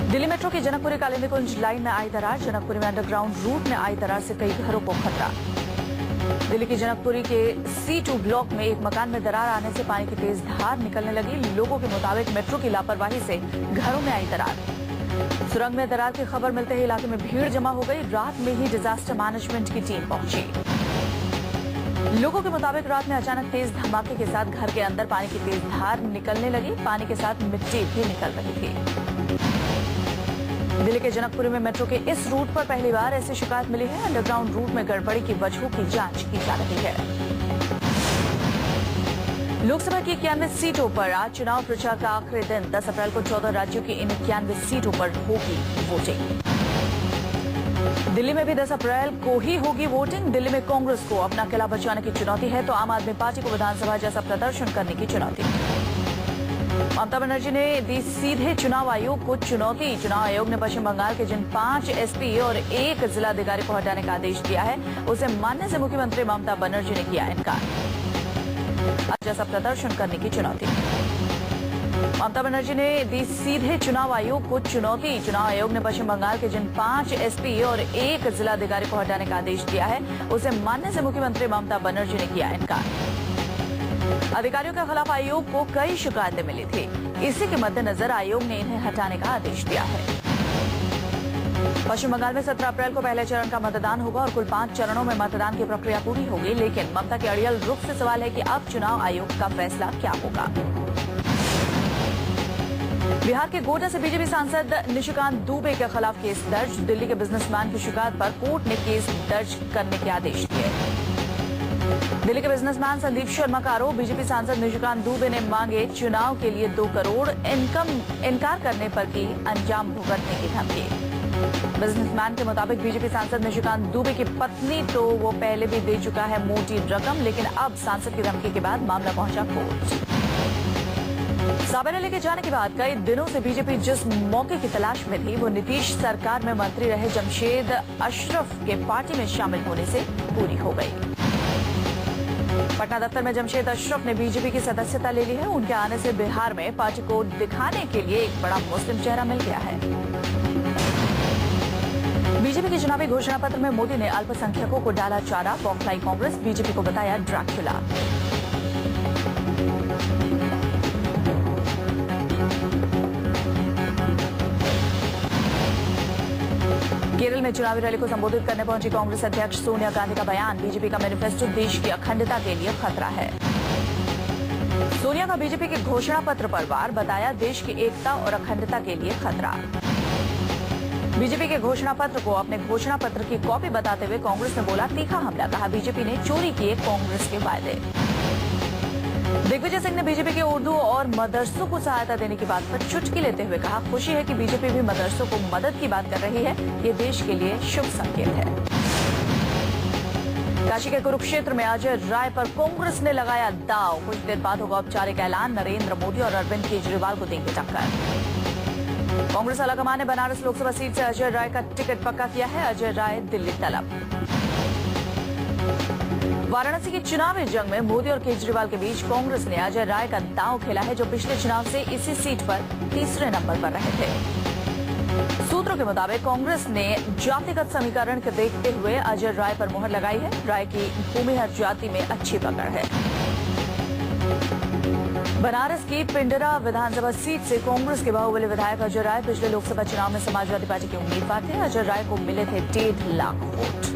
Delhi metro की जनकपुरी कालिंदी कुंज line में आई दरार। जनकपुरी में अंडरग्राउंड रूट में आई दरार से कई घरों को खतरा। दिल्ली की जनकपुरी के C2 ब्लॉक में एक मकान में दरार आने से पानी की तेज धार निकलने लगी। लोगों के मुताबिक मेट्रो की लापरवाही से घरों में आई दरार। सुरंग में दरार की खबर मिलते ही इलाके में भीड़ जमा हो गई। रात में ही डिजास्टर मैनेजमेंट की टीम पहुंची। लोगों के मुताबिक रात में अचानक तेज धमाके के साथ घर के अंदर पानी की तेज धार निकलने लगी। पानी के साथ मिट्टी भी निकल रही थी। दिल्ली के जनकपुरी में मेट्रो के इस रूट पर पहली बार ऐसी शिकायत मिली है। अंडरग्राउंड रूट में गड़बड़ी की वजहों की जांच की जा रही है। लोकसभा की 91 सीटों पर आज चुनाव प्रचार का आखिरी दिन। 10 अप्रैल को 14 राज्यों की इन 91 सीटों पर होगी वोटिंग। दिल्ली में भी 10 अप्रैल को ही होगी वोटिंग। दिल्ली में कांग्रेस को अपना किला बचाने की चुनौती है तो आम आदमी पार्टी को विधानसभा जैसा प्रदर्शन करने की चुनौती। ममता बनर्जी ने दी सीधे चुनाव आयोग को चुनौती। चुनाव आयोग ने पश्चिम बंगाल के जिन 5 एसपी और 1 जिलाधिकारी को हटाने का आदेश दिया है उसे मानने से मुख्यमंत्री ममता बनर्जी ने किया इनकार। जैसा प्रदर्शन करने की चुनौती। ममता बनर्जी ने दी सीधे चुनाव आयोग को चुनौती। चुनाव आयोग ने पश्चिम बंगाल के जिन 5 एसपी और 1 जिलाधिकारी को हटाने का आदेश दिया है उसे मानने से मुख्यमंत्री ममता बनर्जी ने किया इनकार। अधिकारियों के खिलाफ आयोग को कई शिकायतें मिली थी। इसी के मद्देनजर आयोग ने इन्हें हटाने का आदेश दिया है। पश्चिम बंगाल में 17 अप्रैल को पहले चरण का मतदान होगा और कुल 5 चरणों में मतदान की प्रक्रिया पूरी होगी। लेकिन ममता के अड़ियल रुख से सवाल है कि अब चुनाव आयोग का फैसला क्या होगा। बिहार के गोड्डा से बीजेपी सांसद निशिकांत दुबे के खिलाफ केस दर्ज। दिल्ली के बिजनेसमैन की शिकायत पर कोर्ट ने केस दर्ज करने के आदेश दिए। दिल्ली के बिजनेसमैन संदीप शर्मा का आरोप। बीजेपी सांसद निशिकांत दुबे ने मांगे चुनाव के लिए 2 करोड़, इनकार करने पर की अंजाम भुगतने की धमकी। बिजनेसमैन के मुताबिक बीजेपी सांसद निशिकांत दुबे की पत्नी तो वो पहले भी दे चुका है मोटी रकम, लेकिन अब सांसद की धमकी के बाद मामला पहुंचा कोर्ट। साबेला लेके जाने के बाद कई दिनों से बीजेपी जिस मौके की तलाश में थी वो नीतीश सरकार में मंत्री रहे जमशेद अशरफ के पार्टी में शामिल होने से पूरी हो गई। पटना दफ्तर में जमशेद अशरफ ने बीजेपी की सदस्यता ले ली है। उनके आने से बिहार में पार्टी को दिखाने के लिए एक बड़ा मुस्लिम चेहरा मिल गया है। बीजेपी के चुनावी घोषणा पत्र में मोदी ने अल्पसंख्यकों को डाला चारा। बौखलाई कांग्रेस, बीजेपी को बताया ड्रैकुला। केरल में चुनावी रैली को संबोधित करने पहुंची कांग्रेस अध्यक्ष सोनिया गांधी का बयान। बीजेपी का मैनिफेस्टो देश की अखंडता के लिए खतरा है। सोनिया का बीजेपी के घोषणा पत्र पर वार, बताया देश की एकता और अखंडता के लिए खतरा। बीजेपी के घोषणा पत्र को अपने घोषणा पत्र की कॉपी बताते हुए कांग्रेस ने बोला तीखा हमला। कहा बीजेपी ने चोरी किए कांग्रेस के वायदे। दिग्विजय सिंह ने बीजेपी के उर्दू और मदरसों को सहायता देने की बात पर चुटकी लेते हुए कहा खुशी है कि बीजेपी भी मदरसों को मदद की बात कर रही है। ये देश के लिए शुभ संकेत है। काशी के कुरुक्षेत्र में अजय राय पर कांग्रेस ने लगाया दांव। कुछ देर बाद होगा औपचारिक ऐलान। नरेंद्र मोदी और अरविंद केजरीवाल को देंगे टक्कर। कांग्रेस आलाकमान ने बनारस लोकसभा सीट से अजय राय का टिकट पक्का किया है। अजय राय दिल्ली तलब। वाराणसी की चुनावी जंग में मोदी और केजरीवाल के बीच कांग्रेस ने अजय राय का दांव खेला है जो पिछले चुनाव से इसी सीट पर तीसरे नंबर पर रहे थे। सूत्रों के मुताबिक कांग्रेस ने जातिगत समीकरण को देखते हुए अजय राय पर मुहर लगाई है। राय की भूमिहर जाति में अच्छी पकड़ है। बनारस की पिंडरा विधानसभा सीट से कांग्रेस के बाहुबली विधायक अजय राय पिछले लोकसभा चुनाव में समाजवादी पार्टी के उम्मीदवार थे। अजय राय को मिले थे 1.5 लाख वोट।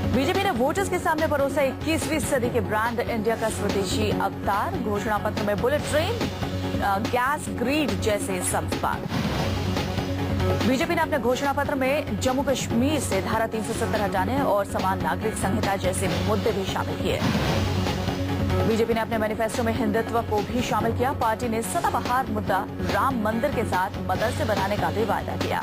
बीजेपी ने वोटर्स के सामने परोसा 21वीं सदी के ब्रांड इंडिया का स्वदेशी अवतार। घोषणा पत्र में बुलेट ट्रेन, गैस ग्रिड जैसे संस्कार। बीजेपी ने अपने घोषणा पत्र में जम्मू कश्मीर से धारा 370 हटाने और समान नागरिक संहिता जैसे मुद्दे भी शामिल किए। बीजेपी ने अपने मैनिफेस्टो में हिंदुत्व को भी शामिल किया। पार्टी ने सदाबहार मुद्दा राम मंदिर के साथ मदरसे बनाने का भी वायदा किया।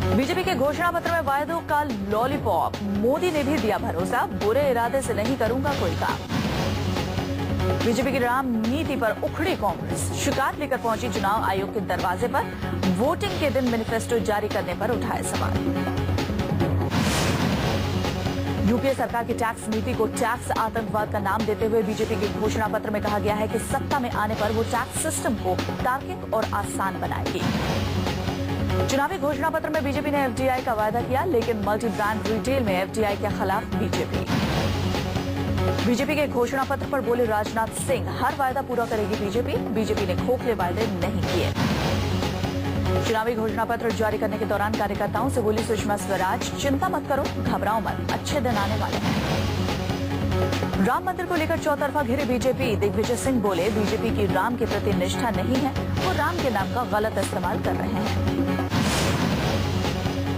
बीजेपी के घोषणा पत्र में वायदों का लॉलीपॉप। मोदी ने भी दिया भरोसा, बुरे इरादे से नहीं करूंगा कोई काम। बीजेपी की राम नीति पर उखड़ी कांग्रेस। शिकायत लेकर पहुंची चुनाव आयोग के दरवाजे पर। वोटिंग के दिन मैनिफेस्टो जारी करने पर उठाए सवाल। यूपीए सरकार की टैक्स नीति को टैक्स आतंकवाद का नाम देते हुए बीजेपी के घोषणा पत्र में कहा गया है कि सत्ता में आने पर वो टैक्स सिस्टम को तार्किक और आसान बनाएगी। चुनावी घोषणा पत्र में बीजेपी ने एफडीआई का वायदा किया, लेकिन मल्टी ब्रांड रिटेल में एफडीआई के खिलाफ बीजेपी के घोषणा पत्र पर बोले राजनाथ सिंह, हर वायदा पूरा करेगी बीजेपी। बीजेपी ने खोखले वायदे नहीं किए। चुनावी घोषणा पत्र जारी करने के दौरान कार्यकर्ताओं से बोली सुषमा स्वराज, चिंता मत करो, घबराओ मत, अच्छे दिन आने वाले हैं। राम मंदिर को लेकर चौतरफा घिरे बीजेपी। दिग्विजय सिंह बोले, बीजेपी की राम के प्रति निष्ठा नहीं है, वो राम के नाम का गलत इस्तेमाल कर रहे हैं।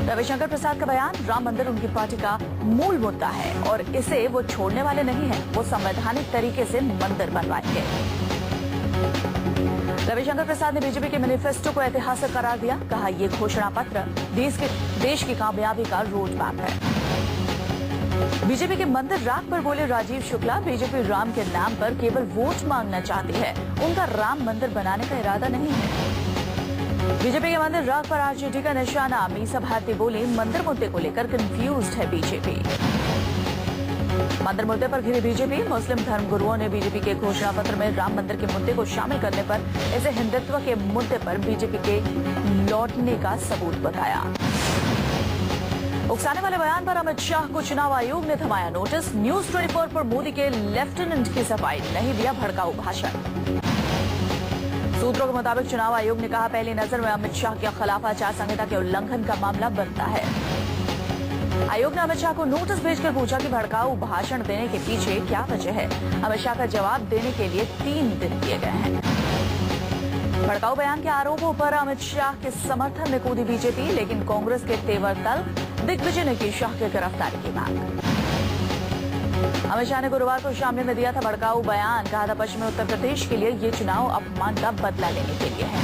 रविशंकर प्रसाद का बयान, राम मंदिर उनकी पार्टी का मूल मुद्दा है और इसे वो छोड़ने वाले नहीं है। वो संवैधानिक तरीके से मंदिर बनवाएंगे। रविशंकर प्रसाद ने बीजेपी के मैनिफेस्टो को ऐतिहासिक करार दिया। कहा, ये घोषणा पत्र देश की कामयाबी का रोड मैप है। बीजेपी के मंदिर राग पर बोले राजीव शुक्ला, बीजेपी राम के नाम पर केवल वोट मांगना चाहती है, उनका राम मंदिर बनाने का इरादा नहीं है। बीजेपी के मंदिर राग पर आरजेडी का निशाना। मीसा भारती बोली, मंदिर मुद्दे को लेकर कंफ्यूज्ड है बीजेपी। मंदिर मुद्दे पर घिरी बीजेपी। मुस्लिम धर्मगुरुओं ने बीजेपी के घोषणा पत्र में राम मंदिर के मुद्दे को शामिल करने पर इसे हिंदुत्व के मुद्दे पर बीजेपी के लौटने का सबूत बताया। उकसाने वाले बयान पर अमित शाह को चुनाव आयोग ने थमाया नोटिस। न्यूज 24 पर मोदी के लेफ्टिनेंट की सफाई, नहीं दिया भड़काऊ भाषण। सूत्रों के मुताबिक चुनाव आयोग ने कहा, पहली नजर में अमित शाह के खिलाफ आचार संहिता के उल्लंघन का मामला बनता है। आयोग ने अमित शाह को नोटिस भेजकर पूछा कि भड़काऊ भाषण देने के पीछे क्या वजह है। अमित शाह का जवाब देने के लिए 3 दिन दिए गए हैं। भड़काऊ बयान के आरोपों पर अमित शाह के समर्थन में कूदी बीजेपी, लेकिन कांग्रेस के तेवर तल दिग्विजय ने की शाह की गिरफ्तारी की मांग। अमित शाह ने गुरुवार को शामली में दिया था भड़काऊ बयान। कहा था, पश्चिमी उत्तर प्रदेश के लिए ये चुनाव अपमान का बदला लेने के लिए है।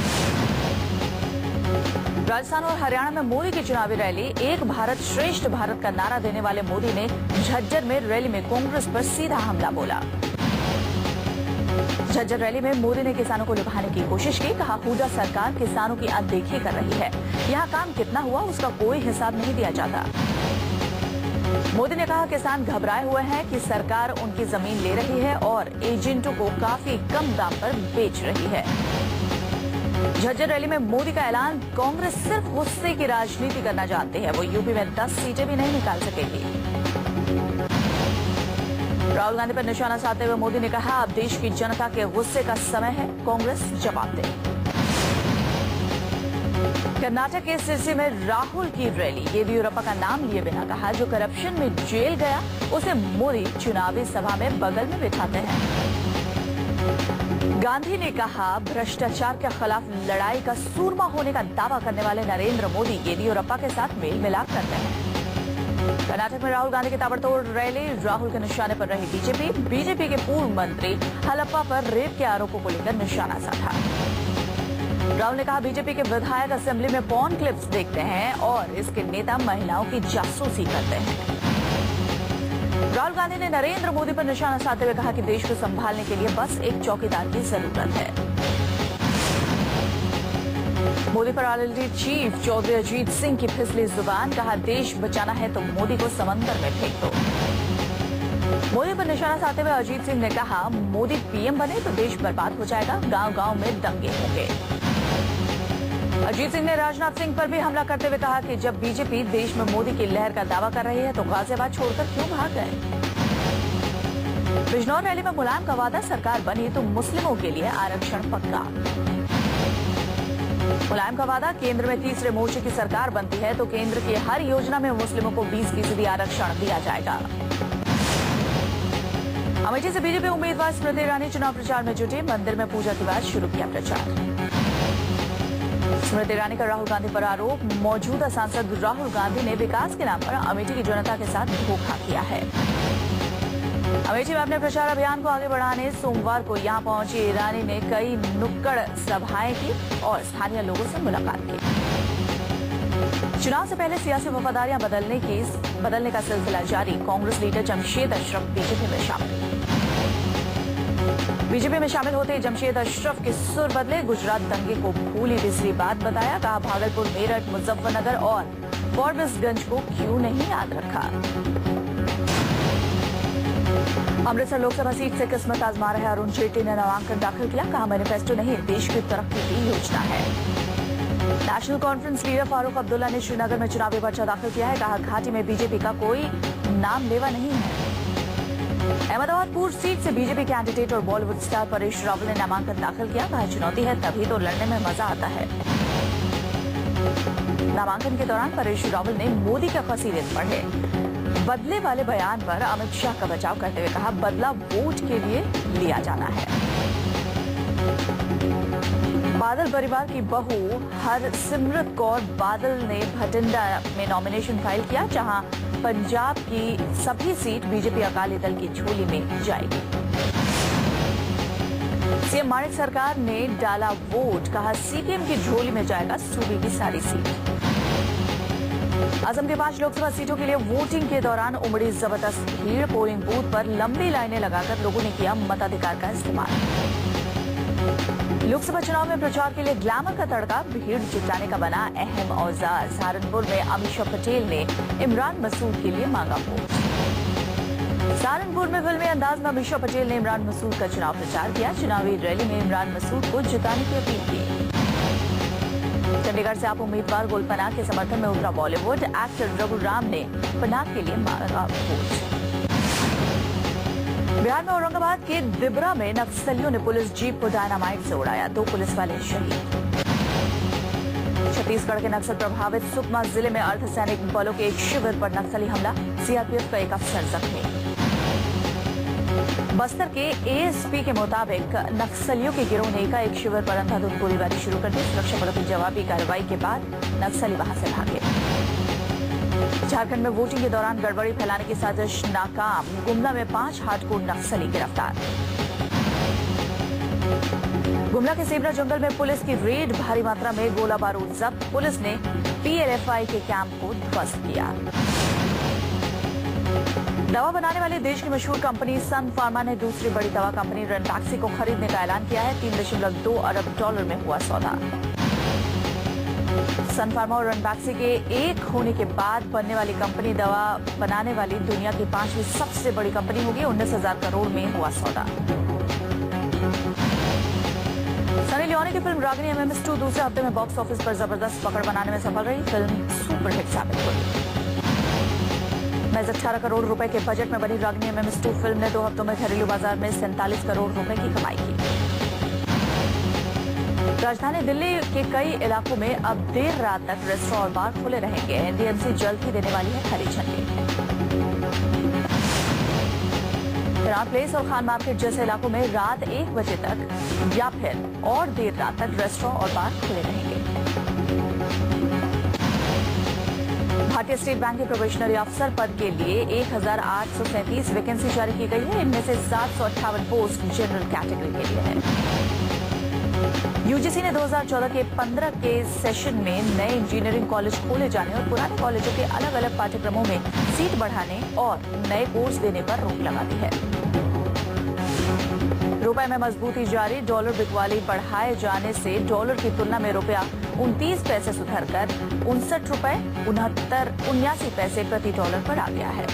राजस्थान और हरियाणा में मोदी की चुनावी रैली। एक भारत श्रेष्ठ भारत का नारा देने वाले मोदी ने झज्जर में रैली में कांग्रेस पर सीधा हमला बोला। झज्जर रैली में मोदी ने किसानों को लुभाने की कोशिश की। कहा, हुड्डा सरकार किसानों की अनदेखी कर रही है, यहाँ काम कितना हुआ उसका कोई हिसाब नहीं दिया जाता। मोदी ने कहा, किसान घबराए हुए हैं कि सरकार उनकी जमीन ले रही है और एजेंटों को काफी कम दाम पर बेच रही है। झज्जर रैली में मोदी का ऐलान, कांग्रेस सिर्फ गुस्से की राजनीति करना जानती है, वो यूपी में 10 सीटें भी नहीं निकाल सकेगी। राहुल गांधी पर निशाना साधते हुए मोदी ने कहा, अब देश की जनता के गुस्से का समय है, कांग्रेस जवाब दे। कर्नाटक के सिरसी में राहुल की रैली। येदियुरप्पा का नाम लिए बिना कहा, जो करप्शन में जेल गया उसे मोदी चुनावी सभा में बगल में बिठाते हैं। गांधी ने कहा, भ्रष्टाचार के खिलाफ लड़ाई का सूरमा होने का दावा करने वाले नरेंद्र मोदी येदियुरप्पा के साथ मेल मिलाप करते हैं। कर्नाटक में राहुल गांधी की ताबड़तोड़ रैली। राहुल के निशाने पर रही बीजेपी। बीजेपी के पूर्व मंत्री हलप्पा पर रेप के आरोपों को लेकर निशाना साधा। राहुल ने कहा, बीजेपी के विधायक असेंबली में पॉर्न क्लिप्स देखते हैं और इसके नेता महिलाओं की जासूसी करते हैं। राहुल गांधी ने नरेंद्र मोदी पर निशाना साधते हुए कहा कि देश को संभालने के लिए बस एक चौकीदार की जरूरत है। मोदी पर आरएलडी चीफ चौधरी अजीत सिंह की फिसली जुबान। कहा, देश बचाना है तो मोदी को समंदर में फेंक दो। मोदी पर निशाना साधते हुए अजीत सिंह ने कहा, मोदी पीएम बने तो देश बर्बाद हो जाएगा, गांव-गांव में दंगे होंगे। अजीत सिंह ने राजनाथ सिंह पर भी हमला करते हुए कहा कि जब बीजेपी देश में मोदी की लहर का दावा कर रही है तो गाजियाबाद छोड़कर क्यों भाग गए। बिजनौर रैली में मुलायम का वादा, सरकार बनी तो मुस्लिमों के लिए आरक्षण पक्का। मुलायम का वादा, केंद्र में तीसरे मोर्चे की सरकार बनती है तो केंद्र की हर योजना में मुस्लिमों को 20% आरक्षण दिया जाएगा। अमेठी से बीजेपी उम्मीदवार स्मृति ईरानी चुनाव प्रचार में जुटी। मंदिर में पूजा के बाद शुरू किया प्रचार। स्मृति ईरानी का राहुल गांधी पर आरोप। मौजूदा सांसद राहुल गांधी ने विकास के नाम पर अमेठी की जनता के साथ धोखा किया है। अमेठी में अपने प्रचार अभियान को आगे बढ़ाने सोमवार को यहां पहुंची ईरानी ने कई नुक्कड़ सभाएं की और स्थानीय लोगों से मुलाकात की। चुनाव से पहले सियासी वफादारियां बदलने का सिलसिला जारी। कांग्रेस लीडर जमशेद अशरफ बीजेपी में शामिल। बीजेपी में शामिल होते जमशेद अशरफ के सुर बदले। गुजरात दंगे को भूली बिसरी बात बताया। कहा, भागलपुर, मेरठ, मुजफ्फरनगर और फॉरबिसगंज को क्यों नहीं याद रखा। अमृतसर लोकसभा सीट से किस्मत आजमा रहे अरुण जेटली ने नामांकन दाखिल किया। कहा, मैनिफेस्टो नहीं, देश की तरक्की की योजना है। National conference leader Farooq Abdullah ने श्रीनगर में चुनावी पर्चा दाखिल किया है। कहा, घाटी में बीजेपी का कोई नाम लेवा नहीं है। अहमदाबाद पूर्व सीट से बीजेपी कैंडिडेट और बॉलीवुड स्टार परेश रावल ने नामांकन दाखिल किया। कहा, चुनौती है तभी तो लड़ने में मजा आता है। नामांकन के दौरान परेश रावल ने मोदी का कसीदे पढ़े। बदले वाले बयान पर अमित शाह का बचाव करते हुए कहा, बदला वोट के लिए लिया जाना है। बादल परिवार की बहू हरसिमरत कौर बादल ने भटिंडा में नॉमिनेशन फाइल किया, जहां पंजाब की सभी सीट बीजेपी अकाली दल की झोली में जाएगी। सीएम माणिक सरकार ने डाला वोट। कहा, सीपीएम की झोली में जाएगा सूबे की सारी सीट। असम के 5 लोकसभा सीटों के लिए वोटिंग के दौरान उमड़ी जबरदस्त भीड़। पोलिंग बूथ पर लंबी लाइनें लगाकर लोगों ने किया मताधिकार का इस्तेमाल। लोकसभा चुनाव में प्रचार के लिए ग्लैमर का तड़का भीड़ जुटाने का बना अहम औजार। सहारनपुर में अमीषा पटेल ने इमरान मसूद के लिए मांगा वोट। सहारनपुर में फिल्मी अंदाज में अमीषा पटेल ने इमरान मसूद का चुनाव प्रचार किया। चुनावी रैली में इमरान मसूद को जिताने की अपील की। चंडीगढ़ से आप उम्मीदवार गुल पनाग के समर्थन में उतरा बॉलीवुड एक्टर रघु राम ने पनाग के लिए मांगा वोट। बिहार में औरंगाबाद के दिबरा में नक्सलियों ने पुलिस जीप को डायनामाइट से उड़ाया। 2 पुलिस वाले शहीद। छत्तीसगढ़ के नक्सल प्रभावित सुकमा जिले में अर्धसैनिक बलों के एक शिविर पर नक्सली हमला। सीआरपीएफ का एक अफसर जख्मी। बस्तर के एएसपी के मुताबिक नक्सलियों के गिरोह ने एक शिविर पर अंधाधुंध गोलीबारी शुरू कर दी। सुरक्षा बलों की जवाबी कार्रवाई के बाद नक्सली वहां से भागे। झारखंड में वोटिंग के दौरान गड़बड़ी फैलाने की साजिश नाकाम। गुमला में 5 हार्डकोर नक्सली गिरफ्तार। गुमला के सेबरा जंगल में पुलिस की रेड। भारी मात्रा में गोला बारूद जब्त। पुलिस ने पीएलएफआई के कैंप को ध्वस्त किया। दवा बनाने वाली देश की मशहूर कंपनी सन फार्मा ने दूसरी बड़ी दवा कंपनी रनबैक्सी को खरीदने का ऐलान किया है। $3.2 अरब में हुआ सौदा। सन फार्मा और रनबैक्सी के एक होने के बाद बनने वाली कंपनी दवा बनाने वाली दुनिया की 5वीं सबसे बड़ी कंपनी होगी। 19,000 करोड़ में हुआ सौदा। सनी लियोनी की फिल्म रागिनी MMS2 दूसरे हफ्ते में बॉक्स ऑफिस पर जबरदस्त पकड़ बनाने में सफल रही। फिल्म सुपरहिट साबित हुई। महज 18 करोड़ रुपए के बजट में बनी रागिनी MMS2 फिल्म ने 2 हफ्तों में घरेलू बाजार में 47 करोड़ रुपए की कमाई की। राजधानी दिल्ली के कई इलाकों में अब देर रात तक रेस्टोरेंट और बार खुले रहेंगे। एनडीएमसी जल्द ही देने वाली है हरी झंडी। कनॉट प्लेस और खान मार्केट जैसे इलाकों में रात 1 बजे तक या फिर और देर रात तक रेस्टोरेंट और बार खुले रहेंगे। भारतीय स्टेट बैंक के प्रोबेशनरी अफसर पद के लिए 1837 वैकेंसी जारी की गई है। इनमें से 758 पोस्ट जनरल कैटेगरी के लिए है। यूजीसी ने 2014 के 15 के सेशन में नए इंजीनियरिंग कॉलेज खोले जाने और पुराने कॉलेजों के अलग अलग पाठ्यक्रमों में सीट बढ़ाने और नए कोर्स देने पर रोक लगा दी है। रुपए में मजबूती जारी। डॉलर बिकवाली बढ़ाए जाने से डॉलर की तुलना में रुपया 29 पैसे सुधरकर 59 रुपए 79 पैसे प्रति डॉलर पर आ गया है।